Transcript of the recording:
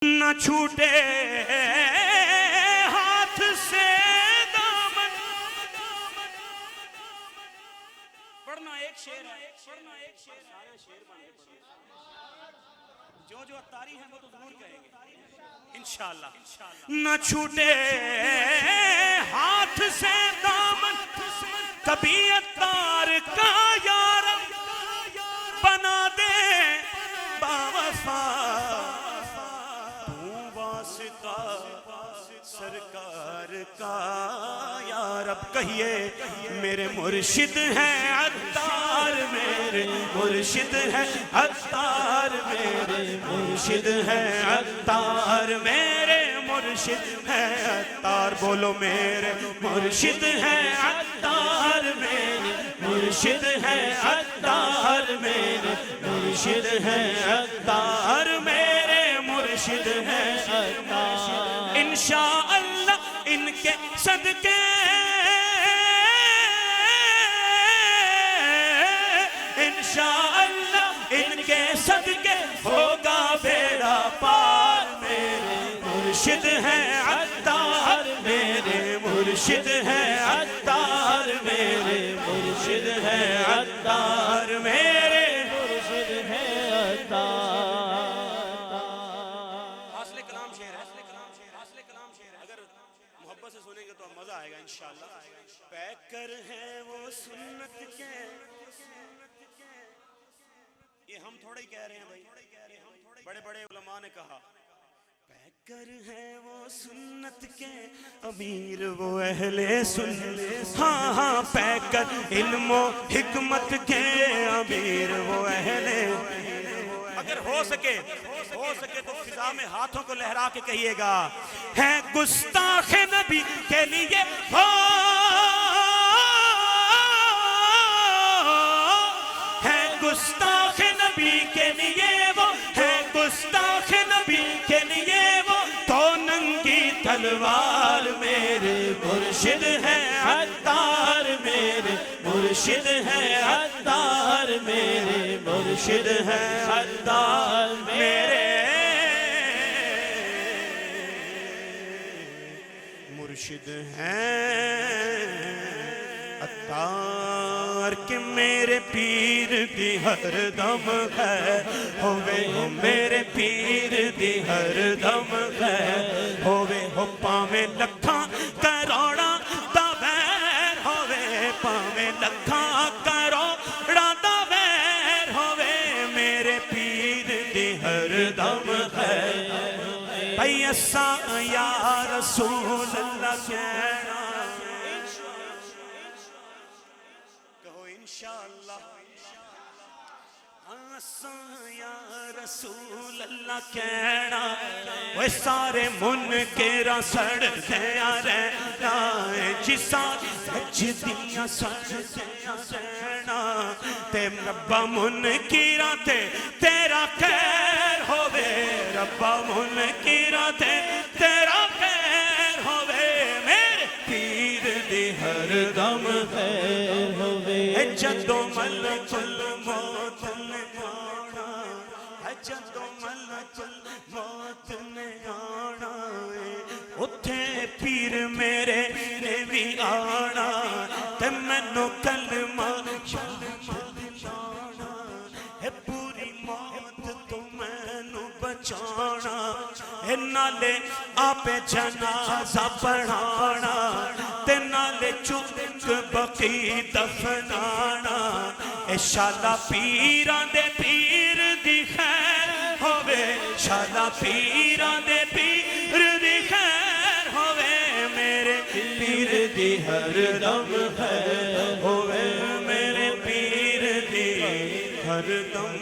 نہ چھوٹے ہاتھ سے دامن. پڑھنا ایک شعر ہے, سارے شعر بن کے پڑھنا. جو اتاری ہیں وہ تو ضرور کہیں گے انشاءاللہ. نہ چھوٹے ہاتھ سے دامن, کبھی اتار کا یار بنا دے باوفا. سرکار کا یا رب کہیے میرے مرشد ہیں عطار, میرے مرشد ہیں عطار, میرے مرشد ہیں عطار, میرے مرشد ہیں عطار. بولو میرے مرشد ہیں عطار, میرے مرشد ہیں عطار, میرے مرشد ہیں عطار, میرے مرشد ہیں عطار. انشاءاللہ ان کے صدقے انشاءاللہ ان کے صدقے ہوگا بیڑا پار. میرے مرشد ہیں عطار, میرے مرشد ہیں عطار, میرے مرشد ہیں عطار, میرے مرشد ہیں عطار. محبت سے سنیں گے تو مزہ آئے گا انشاءاللہ. پیکر ہے وہ سنت کے, یہ ہم تھوڑا ہی کہہ رہے ہیں بھائی, بڑے بڑے علماء نے کہا پیکر ہے وہ سنت کے امیر وہ اہل سنت. ہاں ہاں پیکر علم و حکمت کے امیر وہ اہل. اگر ہو سکے تو فضا میں ہاتھوں کو لہرا کے کہیے گا ہے گستاخ نبی کے لیے ہو, ہے گستاخ نبی کے لیے وہ, ہے گستاخ نبی کے لیے وہ تو ننگی تلوار. میرے مرشد ہیں عطار, میرے مرشد ہیں عطار, میرے مرشد ہیں عطار, میرے مرشد ہیں عطار. کہ میرے پیر دی ہر دم ہے ہوئے ہو, میرے پیر دی ہر دم ہے ہوئے ہو, پاویں لکھاں کروڑاں دا ویر ہوئے, پاویں لکھاں کروڑاں دا ویر ہوئے, میرے پیر دی ہر دم ہے. بھئی اساں یا رسول اللہ کہنا کہو انشاءاللہ. اساں یا رسول اللہ کہنا وہ سارے منکراں سڑدیاں رہنا, جساں سجدیاں سڑدیاں رہنا, تے ربا منکراں تے تیرا خیر ہووے, ربا منکراں تے تیرا خیر ہووے, میرے پیر دی ہر دم خیر ہووے. جدوں ملک الموت نے آنا, جدوں ملک الموت نے آنا, اتھے پیر میرے نے بھی آنا, تے مینوں کلمہ جانا ہے, پوری موت تو مینوں بچانا ہے, نالے آپ جنازہ پڑھانا, تے نالے چک بقی دفنانا. اے شالا پیران دے پیر دی خیر ہووے, شالا پیران دے پیر دی خیر ہووے, میرے پیر دی ہر دم خیر ہووے, میرے پیر دی ہر دم